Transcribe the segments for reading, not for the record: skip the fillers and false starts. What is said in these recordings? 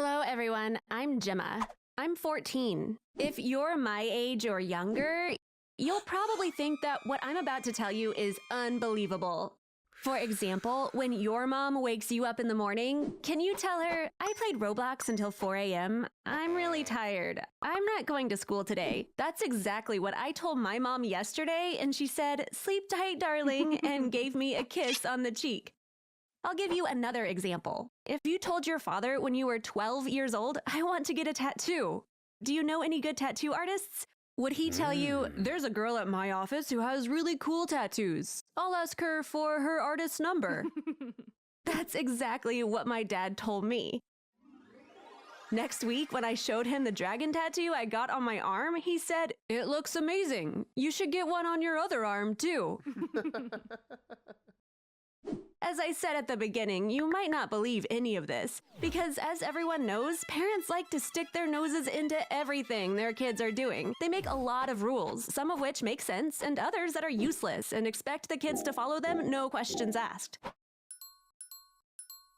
Hello, everyone. I'm Gemma. I'm 14. If you're my age or younger, you'll probably think that what I'm about to tell you is unbelievable. For example, when your mom wakes you up in the morning, can you tell her, I played Roblox until 4 a.m. I'm really tired. I'm not going to school today. That's exactly what I told my mom yesterday, and she said, sleep tight, darling, and gave me a kiss on the cheek. I'll give you another example. If you told your father when you were 12 years old, I want to get a tattoo. Do you know any good tattoo artists? Would he tell you, there's a girl at my office who has really cool tattoos. I'll ask her for her artist's number. That's exactly what my dad told me. Next week, when I showed him the dragon tattoo I got on my arm, he said, it looks amazing. You should get one on your other arm, too. As I said at the beginning, you might not believe any of this, because as everyone knows, parents like to stick their noses into everything their kids are doing. They make a lot of rules, some of which make sense, and others that are useless, and expect the kids to follow them, no questions asked.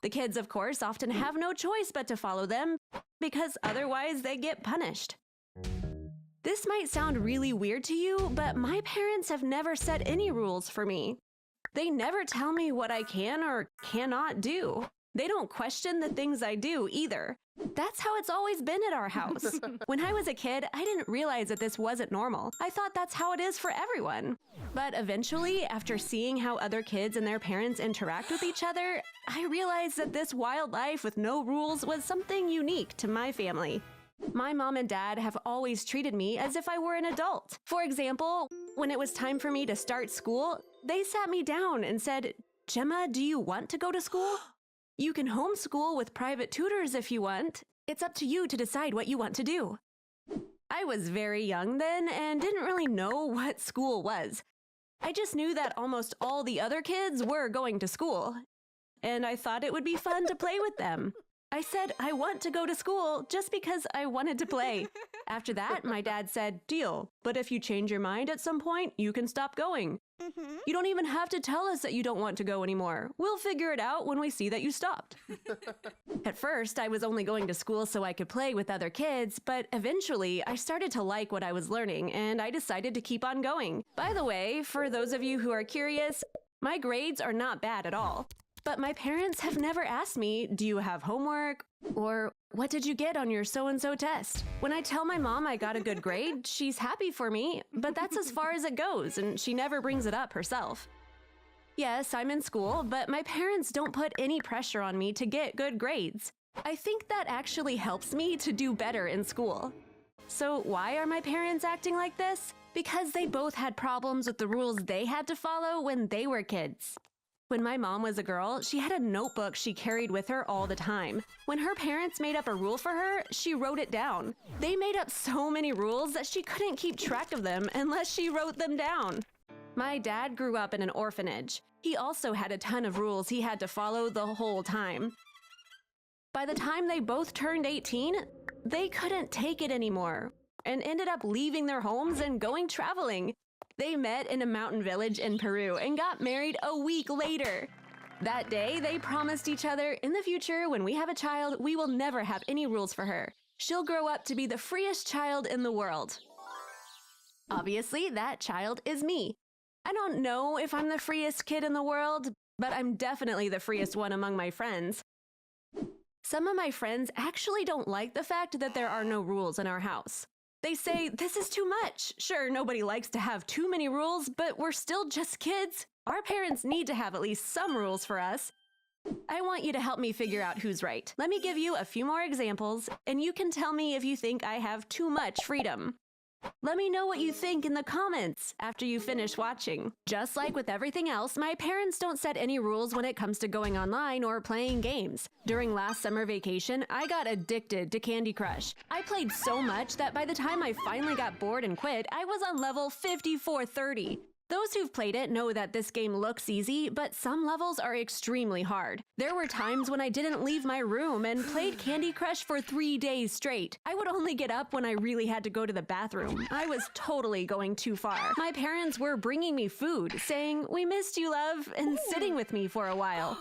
The kids, of course, often have no choice but to follow them, because otherwise they get punished. This might sound really weird to you, but my parents have never set any rules for me. They never tell me what I can or cannot do. They don't question the things I do either. That's how it's always been at our house. When I was a kid, I didn't realize that this wasn't normal. I thought that's how it is for everyone. But eventually, after seeing how other kids and their parents interact with each other, I realized that this wild life with no rules was something unique to my family. My mom and dad have always treated me as if I were an adult. For example, when it was time for me to start school, they sat me down and said, Gemma, do you want to go to school? You can homeschool with private tutors if you want. It's up to you to decide what you want to do. I was very young then and didn't really know what school was. I just knew that almost all the other kids were going to school, and I thought it would be fun to play with them. I said I want to go to school just because I wanted to play. After that, my dad said, deal, but if you change your mind at some point, you can stop going. You don't even have to tell us that you don't want to go anymore. We'll figure it out when we see that you stopped. At first, I was only going to school so I could play with other kids, but eventually I started to like what I was learning, and I decided to keep on going. By the way, for those of you who are curious, my grades are not bad at all. But my parents have never asked me, do you have homework? Or what did you get on your so-and-so test? When I tell my mom I got a good grade, she's happy for me, but that's as far as it goes, and she never brings it up herself. Yes, I'm in school, but my parents don't put any pressure on me to get good grades. I think that actually helps me to do better in school. So why are my parents acting like this? Because they both had problems with the rules they had to follow when they were kids. When my mom was a girl, she had a notebook she carried with her all the time. When her parents made up a rule for her, she wrote it down. They made up so many rules that she couldn't keep track of them unless she wrote them down. My dad grew up in an orphanage. He also had a ton of rules he had to follow the whole time. By the time they both turned 18, they couldn't take it anymore and ended up leaving their homes and going traveling. They met in a mountain village in Peru and got married a week later. That day, they promised each other, in the future, when we have a child, we will never have any rules for her. She'll grow up to be the freest child in the world. Obviously, that child is me. I don't know if I'm the freest kid in the world, but I'm definitely the freest one among my friends. Some of my friends actually don't like the fact that there are no rules in our house. They say, this is too much. Sure, nobody likes to have too many rules, but we're still just kids. Our parents need to have at least some rules for us. I want you to help me figure out who's right. Let me give you a few more examples, and you can tell me if you think I have too much freedom. Let me know what you think in the comments after you finish watching. Just like with everything else, my parents don't set any rules when it comes to going online or playing games. During last summer vacation, I got addicted to Candy Crush. I played so much that by the time I finally got bored and quit, I was on level 5430. Those who've played it know that this game looks easy, but some levels are extremely hard. There were times when I didn't leave my room and played Candy Crush for 3 days straight. I would only get up when I really had to go to the bathroom. I was totally going too far. My parents were bringing me food, saying, "We missed you, love," and sitting with me for a while.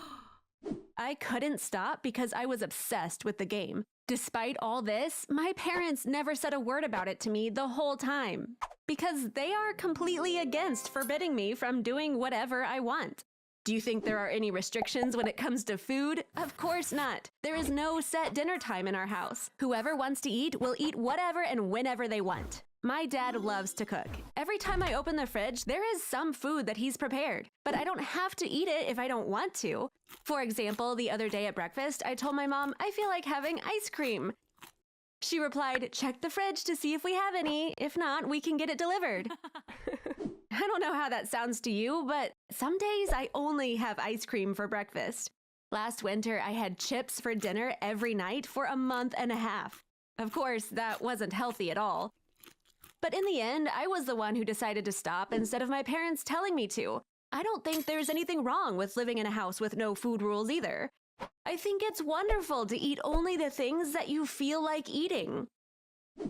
I couldn't stop because I was obsessed with the game. Despite all this, my parents never said a word about it to me the whole time, because they are completely against forbidding me from doing whatever I want. Do you think there are any restrictions when it comes to food? Of course not. There is no set dinner time in our house. Whoever wants to eat will eat whatever and whenever they want. My dad loves to cook. Every time I open the fridge, there is some food that he's prepared, but I don't have to eat it if I don't want to. For example, the other day at breakfast, I told my mom I feel like having ice cream. She replied, "Check the fridge to see if we have any. If not, we can get it delivered." I don't know how that sounds to you, but some days I only have ice cream for breakfast. Last winter, I had chips for dinner every night for a month and a half. Of course, that wasn't healthy at all. But in the end, I was the one who decided to stop instead of my parents telling me to. I don't think there's anything wrong with living in a house with no food rules either. I think it's wonderful to eat only the things that you feel like eating.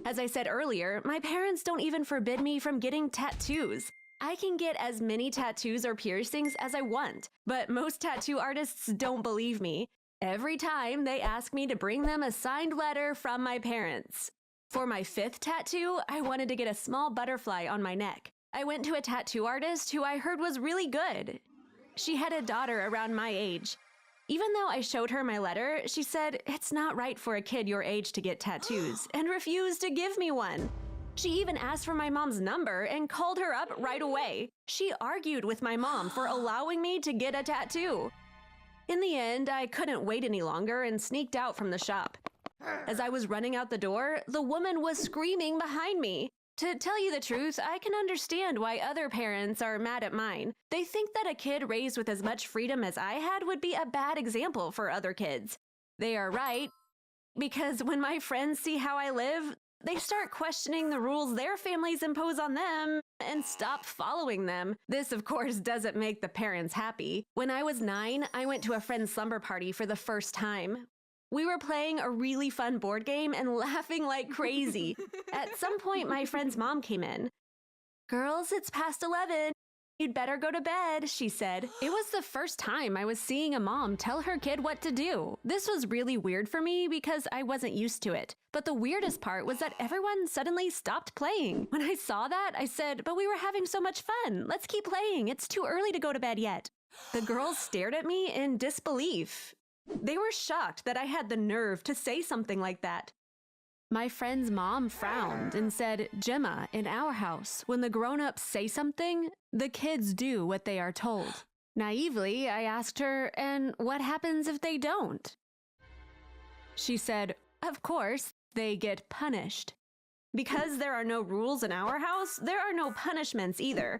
As I said earlier, my parents don't even forbid me from getting tattoos. I can get as many tattoos or piercings as I want, but most tattoo artists don't believe me. Every time they ask me to bring them a signed letter from my parents. For my 5th tattoo, I wanted to get a small butterfly on my neck. I went to a tattoo artist who I heard was really good. She had a daughter around my age. Even though I showed her my letter, she said it's not right for a kid your age to get tattoos and refused to give me one. She even asked for my mom's number and called her up right away. She argued with my mom for allowing me to get a tattoo. In the end, I couldn't wait any longer and sneaked out from the shop. As I was running out the door, the woman was screaming behind me. To tell you the truth, I can understand why other parents are mad at mine. They think that a kid raised with as much freedom as I had would be a bad example for other kids. They are right, because when my friends see how I live, they start questioning the rules their families impose on them and stop following them. This, of course, doesn't make the parents happy. When I was 9, I went to a friend's slumber party for the first time. We were playing a really fun board game and laughing like crazy. At some point, my friend's mom came in. "Girls, it's past 11. You'd better go to bed," she said. It was the first time I was seeing a mom tell her kid what to do. This was really weird for me because I wasn't used to it. But the weirdest part was that everyone suddenly stopped playing. When I saw that, I said, "But we were having so much fun. Let's keep playing. It's too early to go to bed yet." The girls stared at me in disbelief. They were shocked that I had the nerve to say something like that. My friend's mom frowned and said, "Gemma, in our house, when the grown-ups say something, the kids do what they are told." Naively, I asked her, "And what happens if they don't?" She said, "Of course, they get punished." Because there are no rules in our house, there are no punishments either.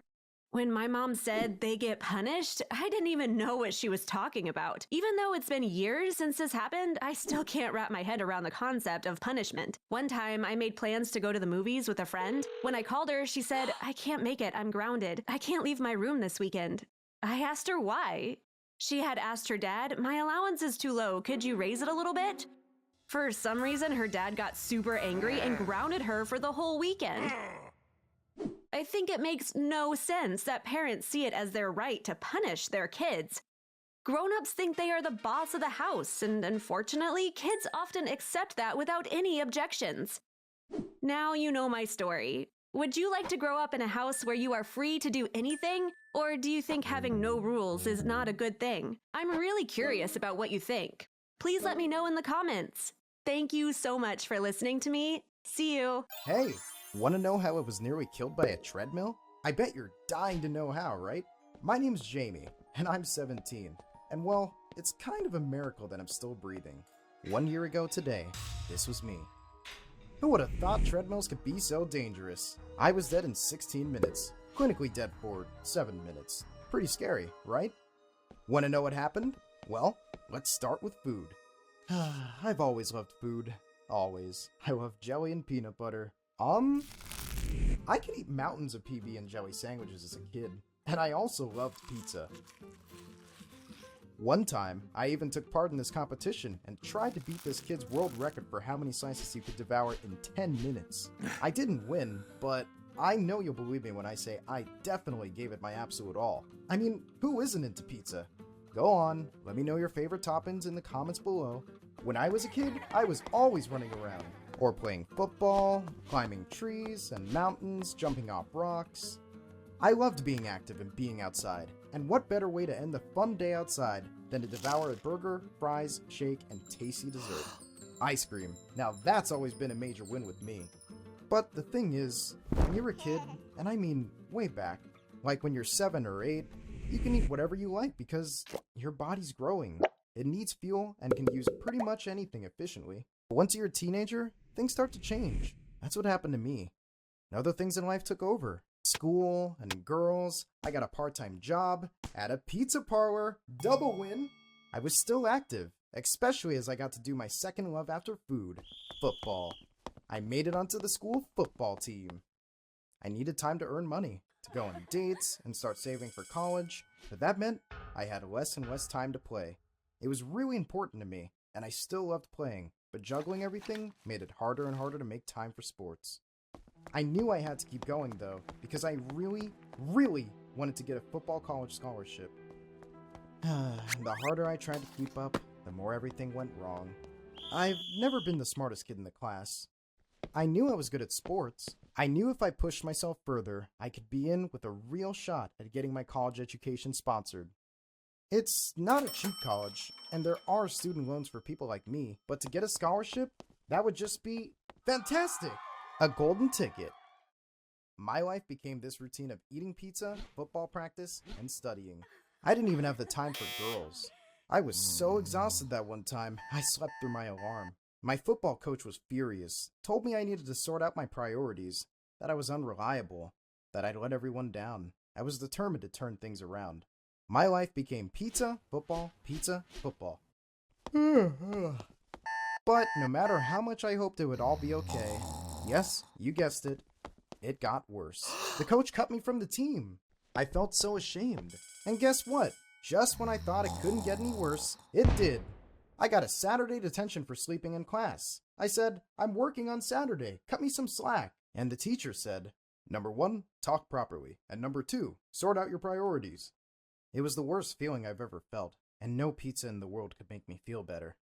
When my mom said they get punished, I didn't even know what she was talking about. Even though it's been years since this happened, I still can't wrap my head around the concept of punishment. One time, I made plans to go to the movies with a friend. When I called her, she said, "I can't make it, I'm grounded. I can't leave my room this weekend." I asked her why. She had asked her dad, "My allowance is too low, could you raise it a little bit?" For some reason, her dad got super angry and grounded her for the whole weekend. I think it makes no sense that parents see it as their right to punish their kids. Grown-ups think they are the boss of the house, and unfortunately, kids often accept that without any objections. Now you know my story. Would you like to grow up in a house where you are free to do anything? Or do you think having no rules is not a good thing? I'm really curious about what you think. Please let me know in the comments. Thank you so much for listening to me. See you. Hey, want to know how I was nearly killed by a treadmill? I bet you're dying to know how, right? My name's Jamie, and I'm 17. And well, it's kind of a miracle that I'm still breathing. 1 year ago today, this was me. Who would have thought treadmills could be so dangerous? I was dead in 16 minutes. Clinically dead for 7 minutes. Pretty scary, right? Want to know what happened? Well, let's start with food. I've always loved food. Always. I love jelly and peanut butter. I could eat mountains of PB and jelly sandwiches as a kid. And I also loved pizza. One time, I even took part in this competition and tried to beat this kid's world record for how many slices he could devour in 10 minutes. I didn't win, but I know you'll believe me when I say I definitely gave it my absolute all. I mean, who isn't into pizza? Go on, let me know your favorite toppings in the comments below. When I was a kid, I was always running around, or playing football, climbing trees and mountains, jumping off rocks. I loved being active and being outside, and what better way to end the fun day outside than to devour a burger, fries, shake, and tasty dessert. Ice cream. Now that's always been a major win with me. But the thing is, when you're a kid, and I mean way back, like when you're 7 or 8, you can eat whatever you like because your body's growing. It needs fuel and can use pretty much anything efficiently. But once you're a teenager, things start to change. That's what happened to me. And other things in life took over. School and girls, I got a part-time job at a pizza parlor, double win. I was still active, especially as I got to do my second love after food, football. I made it onto the school football team. I needed time to earn money, to go on dates and start saving for college, but that meant I had less and less time to play. It was really important to me, and I still loved playing, but juggling everything made it harder and harder to make time for sports. I knew I had to keep going though, because I really wanted to get a football college scholarship. The harder I tried to keep up, the more everything went wrong. I've never been the smartest kid in the class. I knew I was good at sports. I knew if I pushed myself further, I could be in with a real shot at getting my college education sponsored. It's not a cheap college, and there are student loans for people like me, but to get a scholarship, that would just be fantastic! A golden ticket. My life became this routine of eating pizza, football practice, and studying. I didn't even have the time for girls. I was so exhausted that one time, I slept through my alarm. My football coach was furious, told me I needed to sort out my priorities, that I was unreliable, that I'd let everyone down. I was determined to turn things around. My life became pizza, football, pizza, football. But no matter how much I hoped it would all be okay, yes, you guessed it, it got worse. The coach cut me from the team. I felt so ashamed. And guess what? Just when I thought it couldn't get any worse, it did. I got a Saturday detention for sleeping in class. I said, I'm working on Saturday, cut me some slack. And the teacher said, number 1, talk properly, and number 2, sort out your priorities. It was the worst feeling I've ever felt, and no pizza in the world could make me feel better.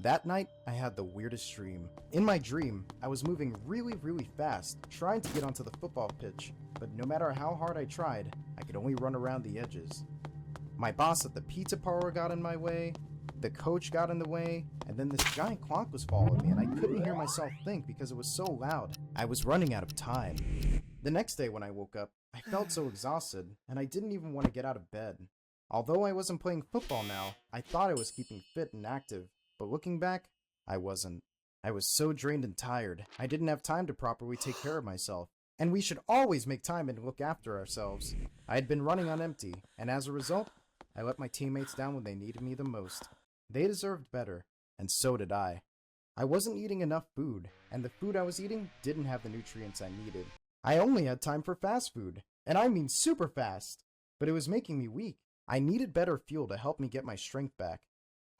That night, I had the weirdest dream. In my dream, I was moving really fast, trying to get onto the football pitch, but no matter how hard I tried, I could only run around the edges. My boss at the pizza parlor got in my way, the coach got in the way, and then this giant clock was following me and I couldn't hear myself think because it was so loud. I was running out of time. The next day when I woke up, I felt so exhausted and I didn't even want to get out of bed. Although I wasn't playing football now, I thought I was keeping fit and active, but looking back, I wasn't. I was so drained and tired, I didn't have time to properly take care of myself. And we should always make time and look after ourselves. I had been running on empty, and as a result, I let my teammates down when they needed me the most. They deserved better, and so did I. I wasn't eating enough food, and the food I was eating didn't have the nutrients I needed. I only had time for fast food, and I mean super fast, but it was making me weak. I needed better fuel to help me get my strength back.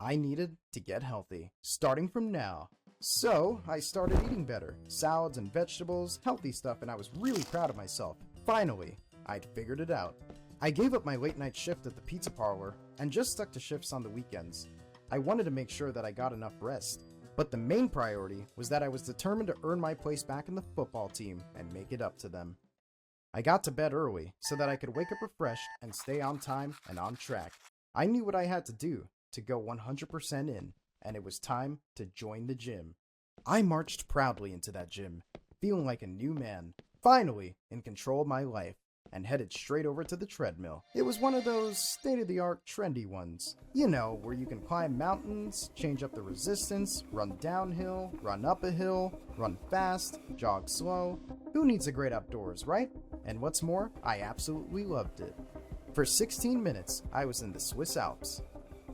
I needed to get healthy, starting from now. So, I started eating better, salads and vegetables, healthy stuff, and I was really proud of myself. Finally, I'd figured it out. I gave up my late night shift at the pizza parlor, and just stuck to shifts on the weekends. I wanted to make sure that I got enough rest. But the main priority was that I was determined to earn my place back in the football team and make it up to them. I got to bed early so that I could wake up refreshed and stay on time and on track. I knew what I had to do to go 100% in, and it was time to join the gym. I marched proudly into that gym, feeling like a new man, finally in control of my life, and headed straight over to the treadmill. It was one of those state-of-the-art trendy ones. You know, where you can climb mountains, change up the resistance, run downhill, run up a hill, run fast, jog slow. Who needs a great outdoors, right? And what's more, I absolutely loved it. For 16 minutes, I was in the Swiss Alps.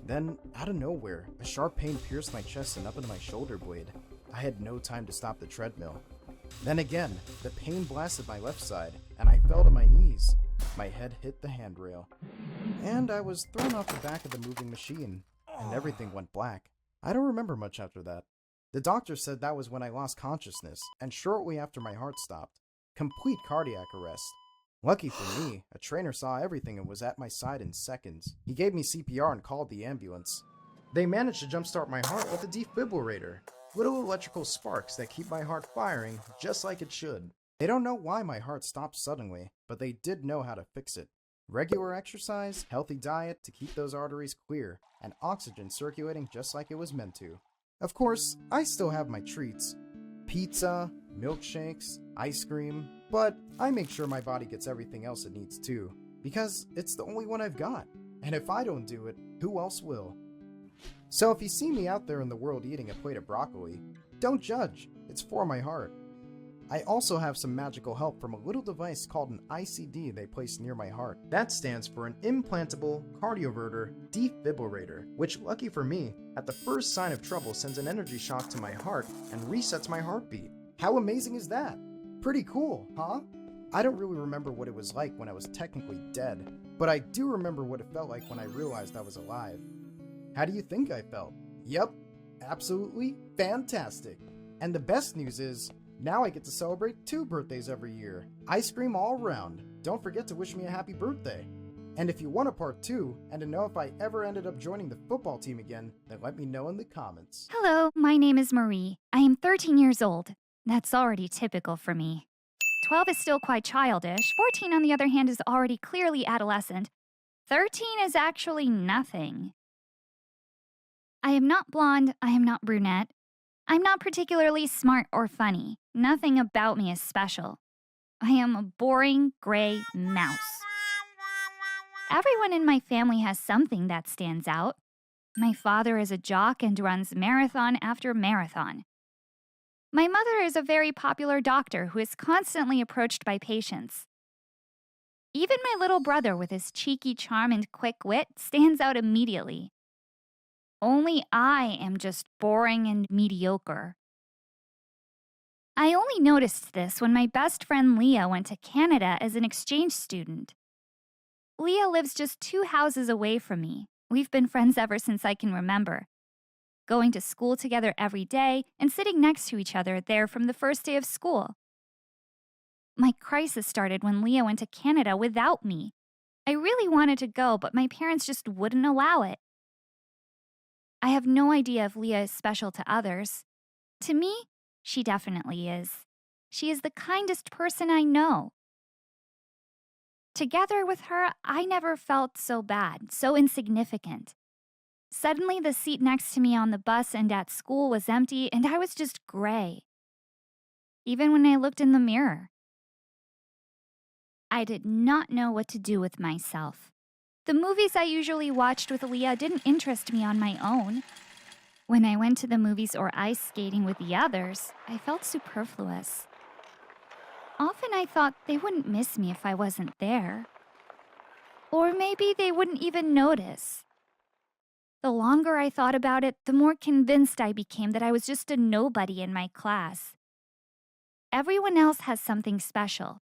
Then, out of nowhere, a sharp pain pierced my chest and up into my shoulder blade. I had no time to stop the treadmill. Then again, the pain blasted my left side, and I fell to my knees. My head hit the handrail. And I was thrown off the back of the moving machine, and everything went black. I don't remember much after that. The doctor said that was when I lost consciousness, and shortly after my heart stopped. Complete cardiac arrest. Lucky for me, a trainer saw everything and was at my side in seconds. He gave me CPR and called the ambulance. They managed to jumpstart my heart with a defibrillator, little electrical sparks that keep my heart firing just like it should. They don't know why my heart stopped suddenly, but they did know how to fix it. Regular exercise, healthy diet to keep those arteries clear, and oxygen circulating just like it was meant to. Of course, I still have my treats. Pizza, milkshakes, ice cream, but I make sure my body gets everything else it needs too, because it's the only one I've got. And if I don't do it, who else will? So if you see me out there in the world eating a plate of broccoli, don't judge, it's for my heart. I also have some magical help from a little device called an ICD they place near my heart. That stands for an implantable cardioverter defibrillator, which, lucky for me, at the first sign of trouble sends an energy shock to my heart and resets my heartbeat. How amazing is that? Pretty cool, huh? I don't really remember what it was like when I was technically dead, but I do remember what it felt like when I realized I was alive. How do you think I felt? Yep, absolutely fantastic. And the best news is, now I get to celebrate 2 birthdays every year. Ice cream all around. Don't forget to wish me a happy birthday. And if you want a part 2, and to know if I ever ended up joining the football team again, then let me know in the comments. Hello, my name is Marie. I am 13 years old. That's already typical for me. 12 is still quite childish. 14, on the other hand, is already clearly adolescent. 13 is actually nothing. I am not blonde. I am not brunette. I'm not particularly smart or funny. Nothing about me is special. I am a boring gray mouse. Everyone in my family has something that stands out. My father is a jock and runs marathon after marathon. My mother is a very popular doctor who is constantly approached by patients. Even my little brother, with his cheeky charm and quick wit, stands out immediately. Only I am just boring and mediocre. I only noticed this when my best friend Leah went to Canada as an exchange student. Leah lives just 2 houses away from me. We've been friends ever since I can remember, going to school together every day and sitting next to each other there from the first day of school. My crisis started when Leah went to Canada without me. I really wanted to go, but my parents just wouldn't allow it. I have no idea if Leah is special to others. To me, she definitely is. She is the kindest person I know. Together with her, I never felt so bad, so insignificant. Suddenly, the seat next to me on the bus and at school was empty, and I was just gray. Even when I looked in the mirror, I did not know what to do with myself. The movies I usually watched with Leah didn't interest me on my own. When I went to the movies or ice skating with the others, I felt superfluous. Often I thought they wouldn't miss me if I wasn't there. Or maybe they wouldn't even notice. The longer I thought about it, the more convinced I became that I was just a nobody in my class. Everyone else has something special.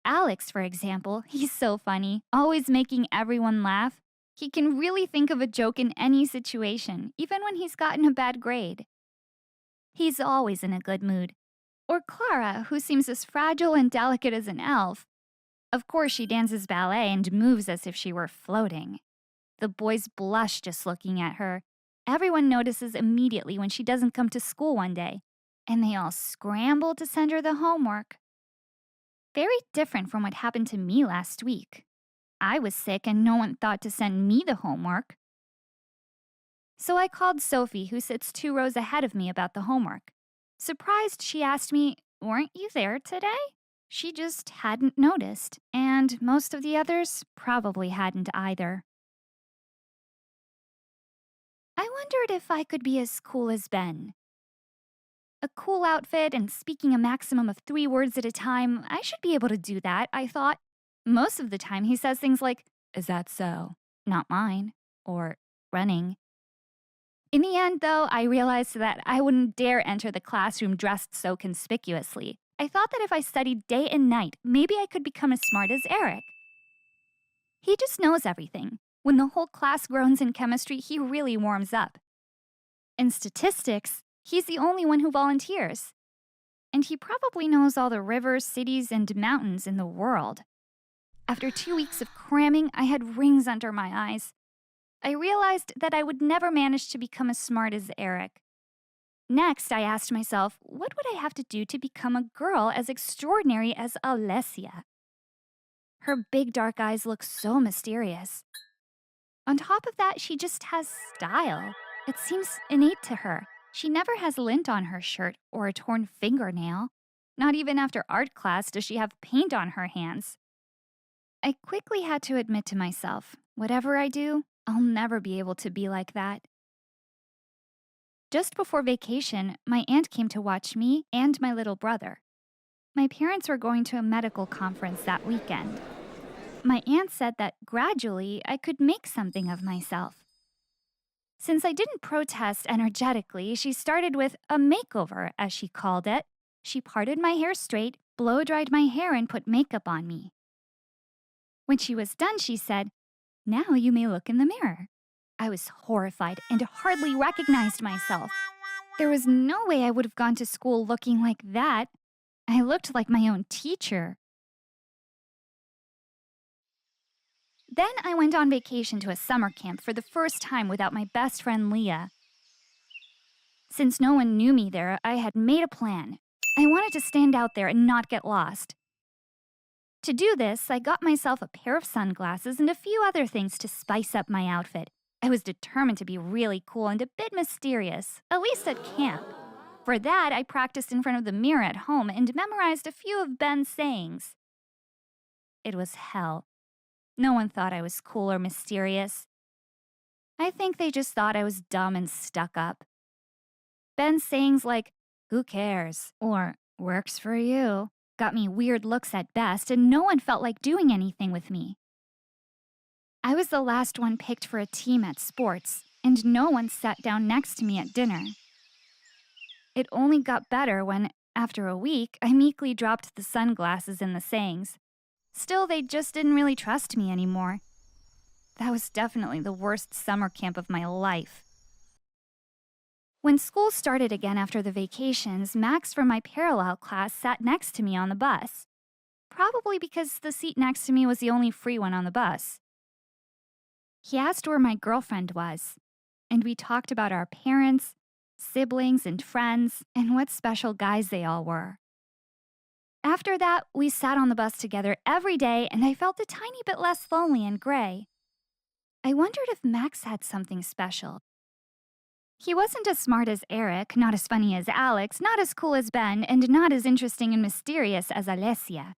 Alex, for example, he's so funny, always making everyone laugh. He can really think of a joke in any situation, even when he's gotten a bad grade. He's always in a good mood. Or Clara, who seems as fragile and delicate as an elf. Of course, she dances ballet and moves as if she were floating. The boys blush just looking at her. Everyone notices immediately when she doesn't come to school one day, and they all scramble to send her the homework. Very different from what happened to me last week. I was sick and no one thought to send me the homework. So I called Sophie, who sits 2 rows ahead of me, about the homework. Surprised, she asked me, "Weren't you there today?" She just hadn't noticed, and most of the others probably hadn't either. I wondered if I could be as cool as Ben. A cool outfit and speaking a maximum of 3 words at a time, I should be able to do that, I thought. Most of the time he says things like, "Is that so? Not mine," or "running." In the end, though, I realized that I wouldn't dare enter the classroom dressed so conspicuously. I thought that if I studied day and night, maybe I could become as smart as Eric. He just knows everything. When the whole class groans in chemistry, he really warms up. In statistics, he's the only one who volunteers. And he probably knows all the rivers, cities, and mountains in the world. After 2 weeks of cramming, I had rings under my eyes. I realized that I would never manage to become as smart as Eric. Next, I asked myself, what would I have to do to become a girl as extraordinary as Alessia? Her big dark eyes look so mysterious. On top of that, she just has style. It seems innate to her. She never has lint on her shirt or a torn fingernail. Not even after art class does she have paint on her hands. I quickly had to admit to myself, whatever I do, I'll never be able to be like that. Just before vacation, my aunt came to watch me and my little brother. My parents were going to a medical conference that weekend. My aunt said that gradually I could make something of myself. Since I didn't protest energetically, she started with a makeover, as she called it. She parted my hair straight, blow-dried my hair, and put makeup on me. When she was done, she said, "Now you may look in the mirror." I was horrified and hardly recognized myself. There was no way I would have gone to school looking like that. I looked like my own teacher. Then I went on vacation to a summer camp for the first time without my best friend Leah. Since no one knew me there, I had made a plan. I wanted to stand out there and not get lost. To do this, I got myself a pair of sunglasses and a few other things to spice up my outfit. I was determined to be really cool and a bit mysterious, at least at camp. For that, I practiced in front of the mirror at home and memorized a few of Ben's sayings. It was hell. No one thought I was cool or mysterious. I think they just thought I was dumb and stuck up. Ben's sayings like, "Who cares?" or "Works for you," got me weird looks at best, and no one felt like doing anything with me. I was the last one picked for a team at sports, and no one sat down next to me at dinner. It only got better when, after a week, I meekly dropped the sunglasses and the sayings. Still, they just didn't really trust me anymore. That was definitely the worst summer camp of my life. When school started again after the vacations, Max from my parallel class sat next to me on the bus. Probably because the seat next to me was the only free one on the bus. He asked where my girlfriend was, and we talked about our parents, siblings, and friends, and what special guys they all were. After that, we sat on the bus together every day, and I felt a tiny bit less lonely and gray. I wondered if Max had something special. He wasn't as smart as Eric, not as funny as Alex, not as cool as Ben, and not as interesting and mysterious as Alessia.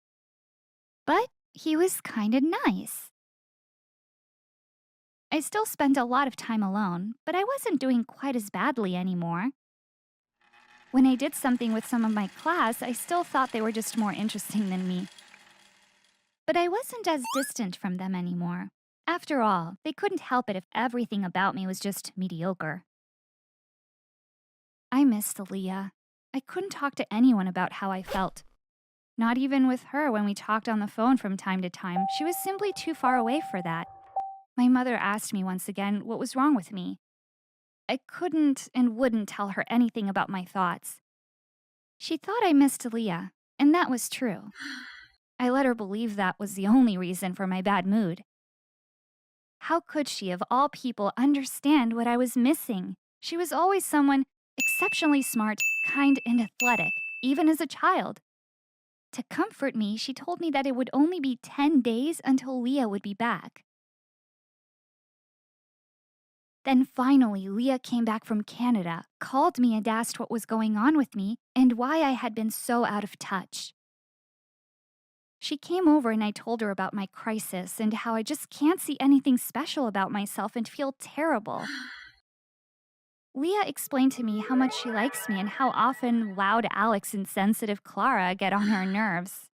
But he was kind of nice. I still spent a lot of time alone, but I wasn't doing quite as badly anymore. When I did something with some of my class, I still thought they were just more interesting than me. But I wasn't as distant from them anymore. After all, they couldn't help it if everything about me was just mediocre. I missed Leah. I couldn't talk to anyone about how I felt. Not even with her when we talked on the phone from time to time. She was simply too far away for that. My mother asked me once again what was wrong with me. I couldn't and wouldn't tell her anything about my thoughts. She thought I missed Leah, and that was true. I let her believe that was the only reason for my bad mood. How could she, of all people, understand what I was missing? She was always someone exceptionally smart, kind, and athletic, even as a child. To comfort me, she told me that it would only be 10 days until Leah would be back. Then finally, Leah came back from Canada, called me and asked what was going on with me and why I had been so out of touch. She came over and I told her about my crisis and how I just can't see anything special about myself and feel terrible. Leah explained to me how much she likes me and how often loud Alex and sensitive Clara get on her nerves.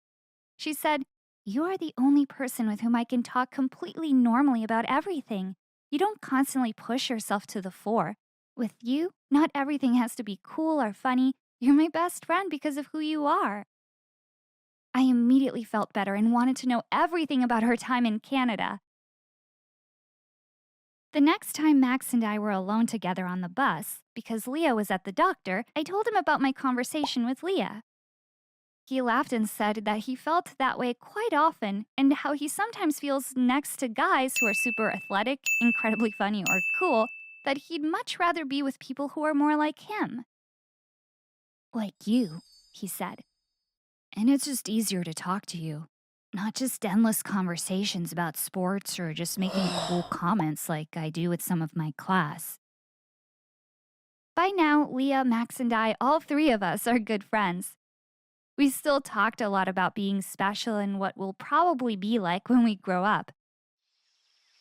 She said, "You are the only person with whom I can talk completely normally about everything. You don't constantly push yourself to the fore. With you, not everything has to be cool or funny. You're my best friend because of who you are." I immediately felt better and wanted to know everything about her time in Canada. The next time Max and I were alone together on the bus, because Leah was at the doctor, I told him about my conversation with Leah. He laughed and said that he felt that way quite often and how he sometimes feels next to guys who are super athletic, incredibly funny, or cool, that he'd much rather be with people who are more like him. Like you, he said. And it's just easier to talk to you. Not just endless conversations about sports or just making cool comments like I do with some of my class. By now, Leah, Max, and I, all three of us, are good friends. We still talked a lot about being special and what we'll probably be like when we grow up.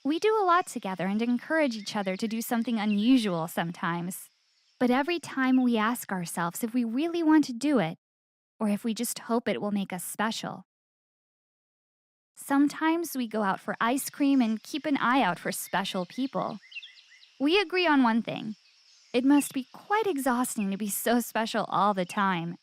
We do a lot together and encourage each other to do something unusual sometimes. But every time we ask ourselves if we really want to do it, or if we just hope it will make us special. Sometimes we go out for ice cream and keep an eye out for special people. We agree on one thing. It must be quite exhausting to be so special all the time.